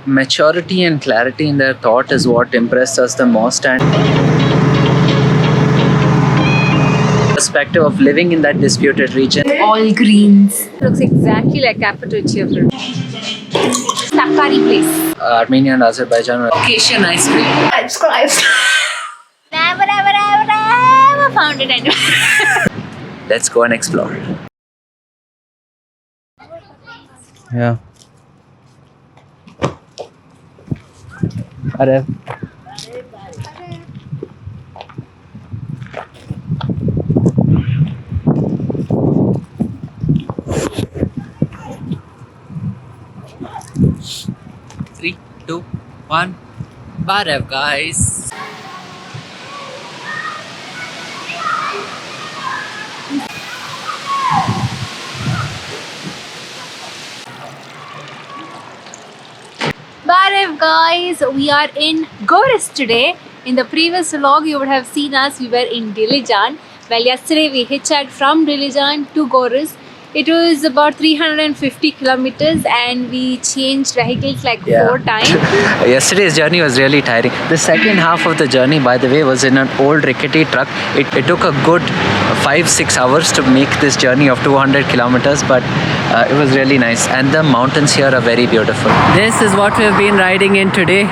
Maturity and clarity in their thought is what impressed us the most, and perspective of living in that disputed region. All greens. Looks exactly like Cappadocia fruit. Takari place. Armenia and Azerbaijan Occasion ice cream. Subscribe. Never found it anywhere. Let's go and explore. Yeah. Arey. 3, 2, 1. Barev, guys. Barev, guys, we are in Goris today. In the previous vlog, you would have seen us. We were in Dilijan. Well, yesterday we hitchhiked from Dilijan to Goris. It was about 350 kilometers and we changed vehicles like 4 times. Yesterday's journey was really tiring. The second half of the journey, by the way, was in an old rickety truck. It took a good 5-6 hours to make this journey of 200 kilometers, but it was really nice. And the mountains here are very beautiful. This is what we've been riding in today.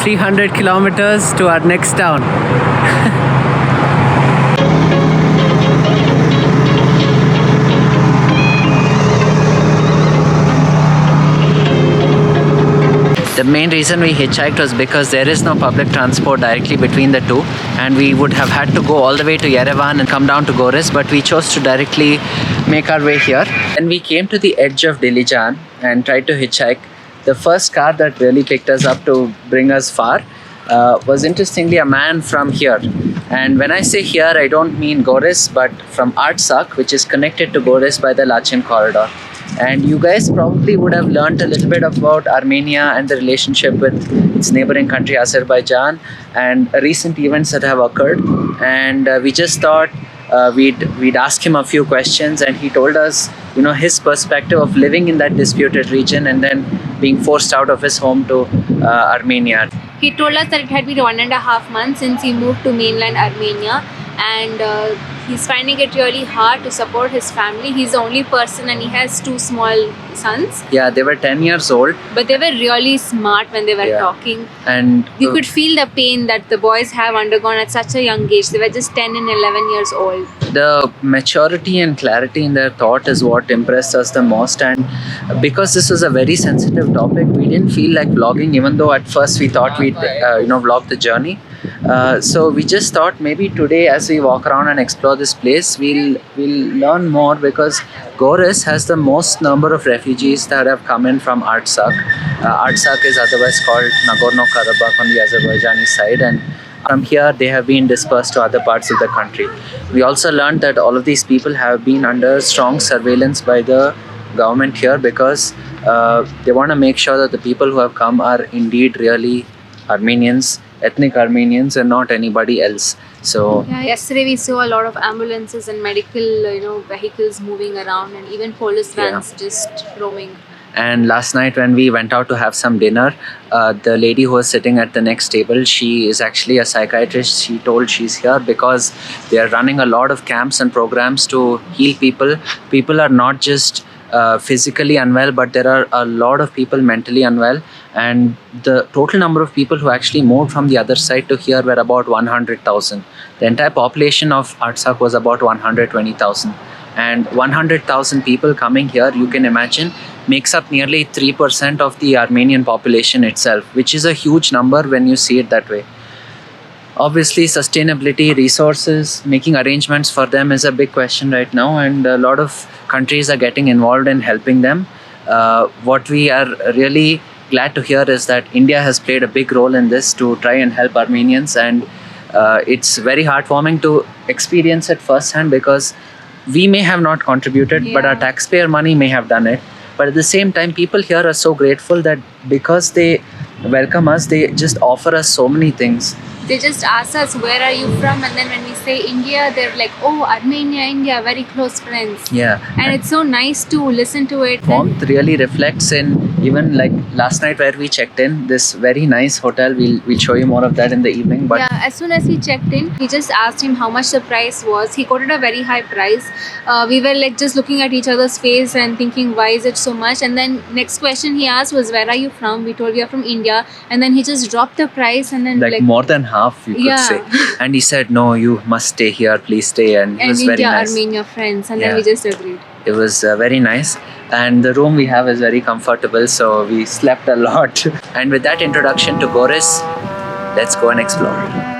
300 kilometers to our next town. The main reason we hitchhiked was because there is no public transport directly between the two, and we would have had to go all the way to Yerevan and come down to Goris, but we chose to directly make our way here. And we came to the edge of Dilijan and tried to hitchhike. The first car that really picked us up to bring us far was interestingly a man from here. And when I say here, I don't mean Goris, but from Artsakh, which is connected to Goris by the Lachin corridor. And you guys probably would have learned a little bit about Armenia and the relationship with its neighboring country Azerbaijan and recent events that have occurred. And we just thought we'd ask him a few questions, and he told us, his perspective of living in that disputed region and then being forced out of his home to Armenia. He told us that it had been 1.5 months since he moved to mainland Armenia, and he's finding it really hard to support his family. He's the only person and he has 2 small sons. Yeah, they were 10 years old. But they were really smart when they were talking. And you could feel the pain that the boys have undergone at such a young age. They were just 10 and 11 years old. The maturity and clarity in their thought is what impressed us the most. And because this was a very sensitive topic, we didn't feel like vlogging, even though at first we thought we'd vlog the journey. So we just thought maybe today, as we walk around and explore this place, we'll learn more, because Goris has the most number of refugees that have come in from Artsakh. Artsakh is otherwise called Nagorno-Karabakh on the Azerbaijani side, and from here they have been dispersed to other parts of the country. We also learned that all of these people have been under strong surveillance by the government here, because they want to make sure that the people who have come are indeed really Armenians, ethnic Armenians, and not anybody else. So yeah, yesterday we saw a lot of ambulances and medical vehicles moving around, and even police vans just roaming. And last night when we went out to have some dinner, the lady who was sitting at the next table, she is actually a psychiatrist. She told she's here because they are running a lot of camps and programs to heal people. People are not just physically unwell, but there are a lot of people mentally unwell, and the total number of people who actually moved from the other side to here were about 100,000. The entire population of Artsakh was about 120,000, and 100,000 people coming here, you can imagine, makes up nearly 3% of the Armenian population itself, which is a huge number when you see it that way. Obviously, sustainability, resources, making arrangements for them is a big question right now, and a lot of countries are getting involved in helping them. What we are really glad to hear is that India has played a big role in this to try and help Armenians, and it's very heartwarming to experience it firsthand, because we may have not contributed, but our taxpayer money may have done it. But at the same time, people here are so grateful that because they welcome us, they just offer us so many things. they just ask us where are you from, and then when we say India, they're like, oh, Armenia, India, very close friends. Yeah. And it's so nice to listen to it. Warmth really reflects in, even like last night where we checked in, this very nice hotel. We'll show you more of that in the evening. But yeah, as soon as we checked in, we just asked him how much the price was. He quoted a very high price. We were like just looking at each other's face and thinking, why is it so much? And then next question he asked was, where are you from? We told we are from India. And then he just dropped the price, and then like more than half, you could Yeah. say. And he said, no, you must stay here, please stay. And it was India, very nice. Armenia friends. And then Yeah. we just agreed. It was very nice, and the room we have is very comfortable, so we slept a lot. And with that introduction to Goris, let's go and explore.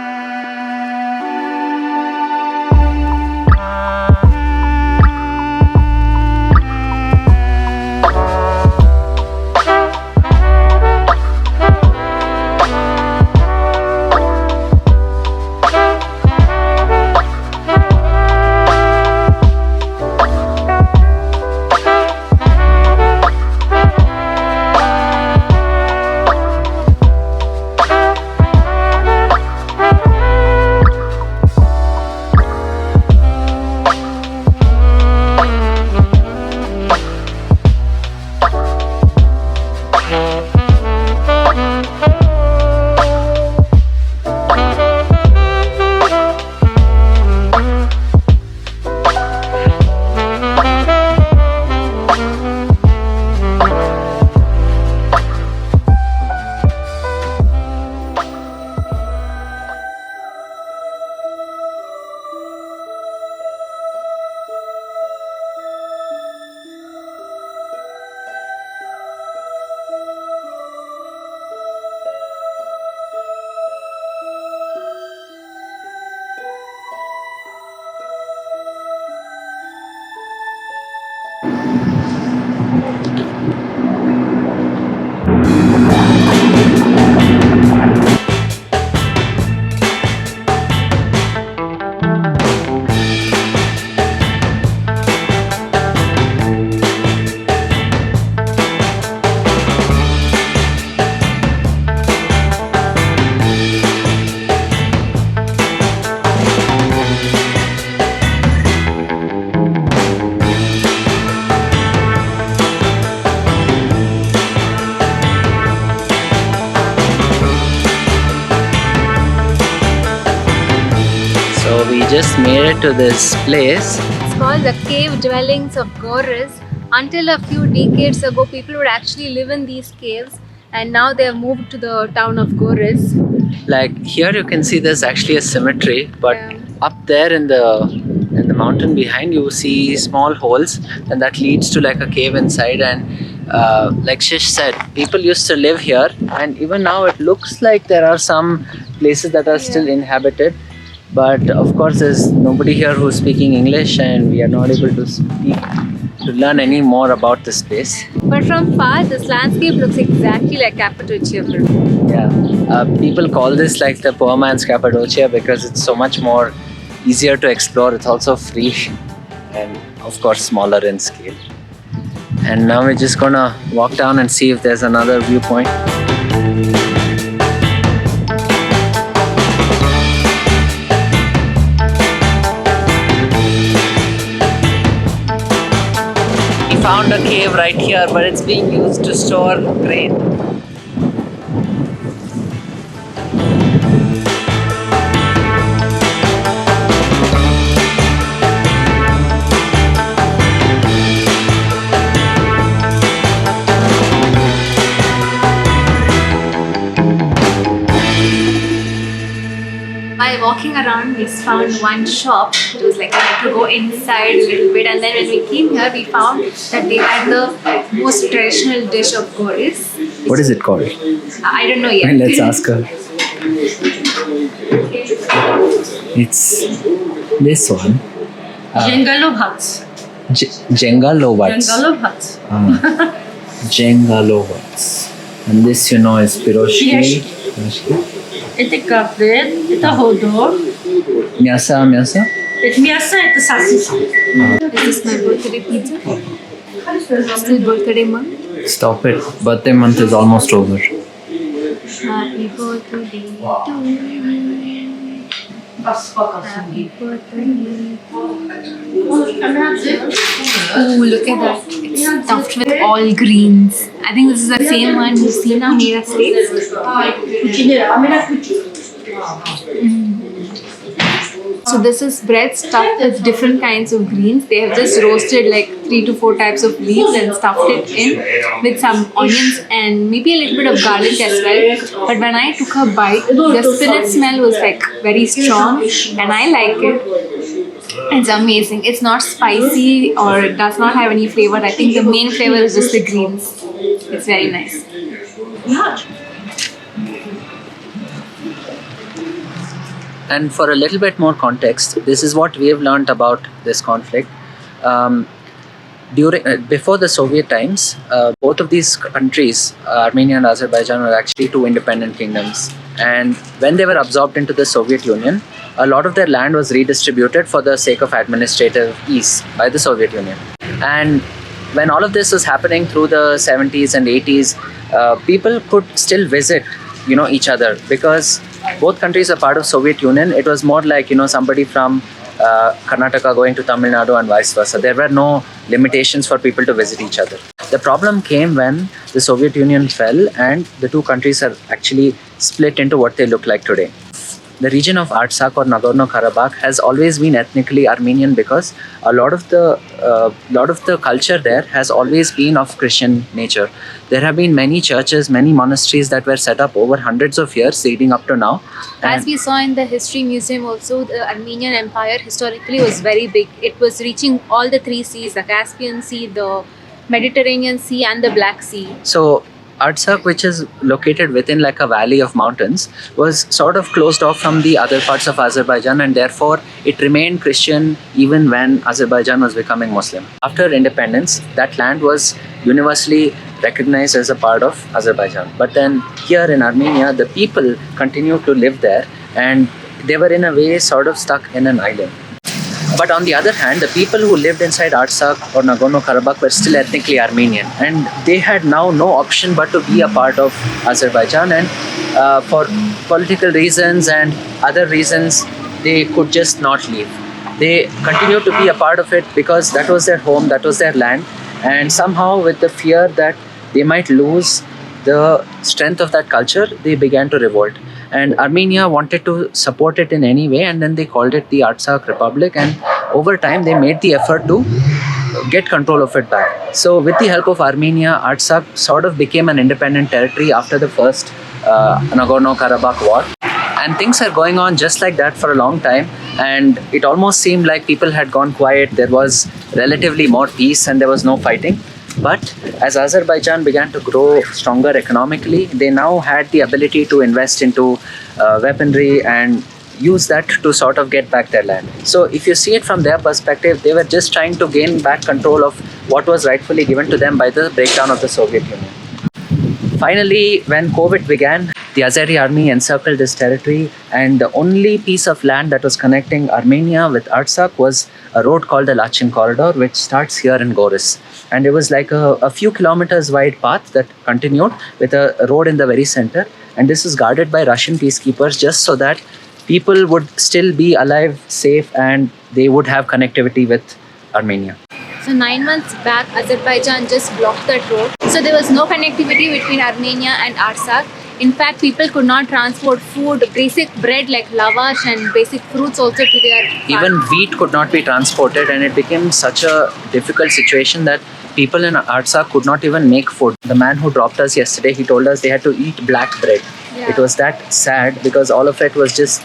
We just made it to this place. It's called the Cave Dwellings of Goris. Until a few decades ago, people would actually live in these caves, and now they have moved to the town of Goris. Like here you can see there's actually a cemetery, but Yeah. up there in the mountain behind you see small holes, and that leads to like a cave inside. And like Shish said, people used to live here, and even now it looks like there are some places that are still inhabited. But of course, there's nobody here who's speaking English, and we are not able to learn any more about this place. But from far, this landscape looks exactly like Cappadocia. Yeah, people call this like the poor man's Cappadocia because it's so much more easier to explore. It's also free and of course smaller in scale. And now we're just gonna walk down and see if there's another viewpoint. We found a cave right here, but it's being used to store grain. While walking around, we found one shop. It was like we had to go inside a little bit, and then when we came here, we found that they had the most traditional dish of Goris. What is it called? I don't know yet. Let's ask her. It's this one. Jengalovats. Jengalovats. Jengalovats. Jengalovats. And this, you know, is piroshki. Piroshki. Это кафе, это ходор. Мясо. Это мясо, это сосиска. Is this my birthday pizza? Still birthday month? Stop it. Birthday month is almost over. Happy birthday to you. Happy birthday. Oh, look at that. It's stuffed with all greens. I think this is the same one Lucina made us taste. So this is bread stuffed with different kinds of greens. They have just roasted like 3 to 4 types of leaves and stuffed it in with some onions and maybe a little bit of garlic as well. But when I took a bite, the spinach smell was like very strong and I like it. It's amazing. It's not spicy or it does not have any flavor. I think the main flavor is just the greens. It's very nice. And for a little bit more context, this is what we have learned about this conflict. Before the Soviet times, both of these countries, Armenia and Azerbaijan, were actually two independent kingdoms. And when they were absorbed into the Soviet Union, a lot of their land was redistributed for the sake of administrative ease by the Soviet Union. And when all of this was happening through the 70s and 80s, people could still visit, each other because both countries are part of Soviet Union. It was more like, somebody from Karnataka going to Tamil Nadu and vice versa. There were no limitations for people to visit each other. The problem came when the Soviet Union fell and the two countries are actually split into what they look like today. The region of Artsakh or Nagorno-Karabakh has always been ethnically Armenian because a lot of the culture there has always been of Christian nature. There have been many churches, many monasteries that were set up over hundreds of years leading up to now. As we saw in the History Museum also, the Armenian Empire historically was very big. It was reaching all the 3 seas, the Caspian Sea, the Mediterranean Sea and the Black Sea. So Artsakh, which is located within like a valley of mountains, was sort of closed off from the other parts of Azerbaijan and therefore it remained Christian even when Azerbaijan was becoming Muslim. After independence, that land was universally recognized as a part of Azerbaijan. But then here in Armenia, the people continued to live there and they were in a way sort of stuck in an island. But on the other hand, the people who lived inside Artsakh or Nagorno-Karabakh were still ethnically Armenian and they had now no option but to be a part of Azerbaijan, and for political reasons and other reasons they could just not leave. They continued to be a part of it because that was their home, that was their land, and somehow with the fear that they might lose the strength of that culture, they began to revolt. And Armenia wanted to support it in any way, and then they called it the Artsakh Republic, and over time they made the effort to get control of it back. So with the help of Armenia, Artsakh sort of became an independent territory after the first Nagorno-Karabakh war. And things are going on just like that for a long time, and it almost seemed like people had gone quiet. There was relatively more peace and there was no fighting. But as Azerbaijan began to grow stronger economically, they now had the ability to invest into weaponry and use that to sort of get back their land. So if you see it from their perspective, they were just trying to gain back control of what was rightfully given to them by the breakdown of the Soviet Union. Finally, when COVID began, the Azeri army encircled this territory, and the only piece of land that was connecting Armenia with Artsakh was a road called the Lachin Corridor, which starts here in Goris. And it was like a few kilometers wide path that continued with a road in the very center. And this is guarded by Russian peacekeepers just so that people would still be alive, safe, and they would have connectivity with Armenia. So 9 months back, Azerbaijan just blocked that road. So there was no connectivity between Armenia and Artsakh. In fact, people could not transport food, basic bread like lavash and basic fruits also to their farm. Even wheat could not be transported, and it became such a difficult situation that people in Artsakh could not even make food. The man who dropped us yesterday, he told us they had to eat black bread. Yeah. It was that sad because all of it was just,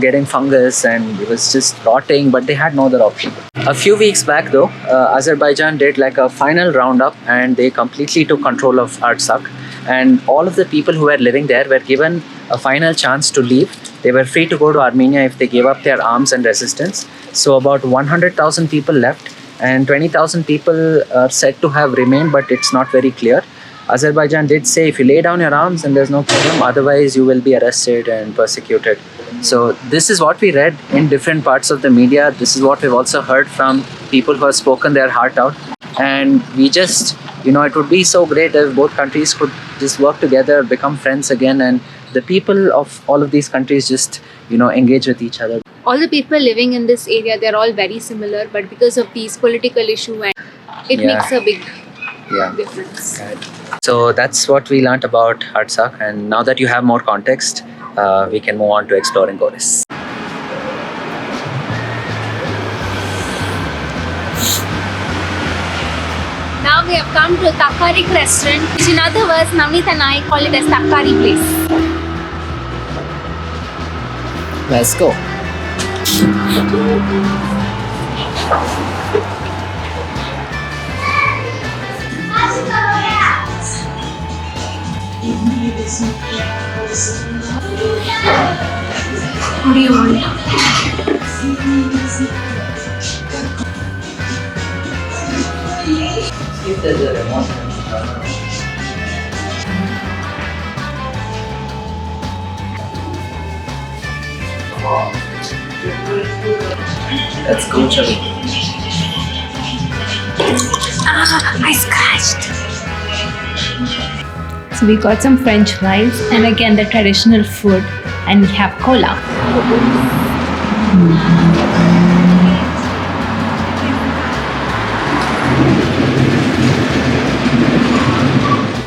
getting fungus and it was just rotting, but they had no other option. A few weeks back though, Azerbaijan did like a final roundup and they completely took control of Artsakh. And all of the people who were living there were given a final chance to leave. They were free to go to Armenia if they gave up their arms and resistance. So about 100,000 people left and 20,000 people are said to have remained, but it's not very clear. Azerbaijan did say if you lay down your arms then there's no problem, otherwise you will be arrested and persecuted. So this is what we read in different parts of the media. This is what we've also heard from people who have spoken their heart out. And we just it would be so great if both countries could just work together, become friends again, and the people of all of these countries just, engage with each other. All the people living in this area, they're all very similar, but because of these political issue, and it Yeah. makes a big Yeah. difference. So that's what we learnt about Artsakh, and now that you have more context, we can move on to exploring Goris. Now we have come to Takari restaurant, which in other words, Navneet and I call it as Takari place. Let's go. What do you want? If there's a remote. Let's go, Chavi. I scratched. So we got some French fries and again the traditional food, and we have cola.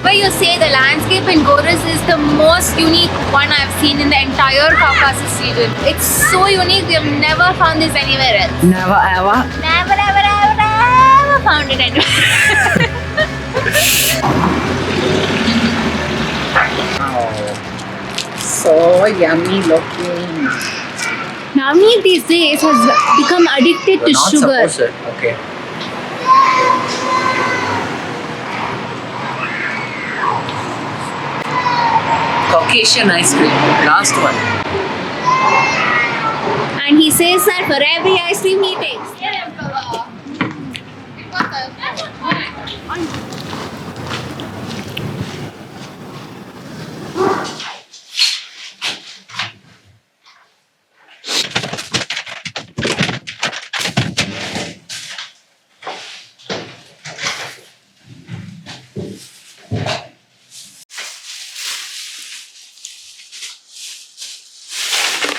Where you say the landscape in Goris is the most unique one I've seen in the entire Caucasus region. It's so unique, we have never found this anywhere else. Never ever. Never, ever, ever, ever found it anywhere. Oh, so yummy looking. Navneet these days has become addicted to You're not sugar. supposed to. Okay. Caucasian ice cream. Last one. And he says that for every ice cream he takes.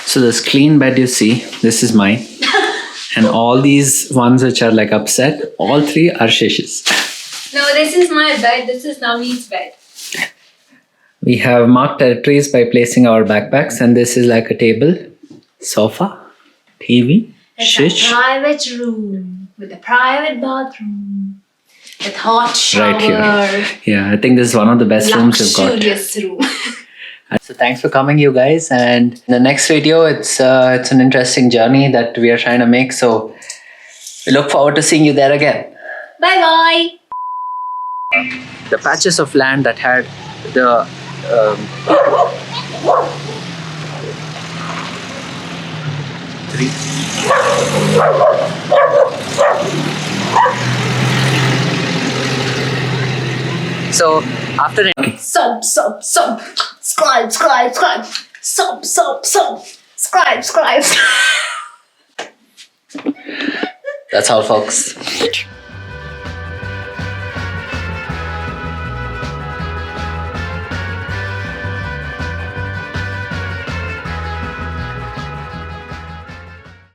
So this clean bed you see, this is mine. And all these ones which are like upset, all three are Shish's. No, this is my bed. This is Navneet's bed. We have marked territories by placing our backpacks, and this is like a table, sofa, TV, Shish. Private room with a private bathroom with hot shower. Right here. Yeah, I think this is one of the best rooms we've got. Luxurious room. So thanks for coming, you guys. And in the next video, it's an interesting journey that we are trying to make. So we look forward to seeing you there again. Bye bye. The patches of land that had the So after Sub. Subscribe. Subscribe. that's all, folks.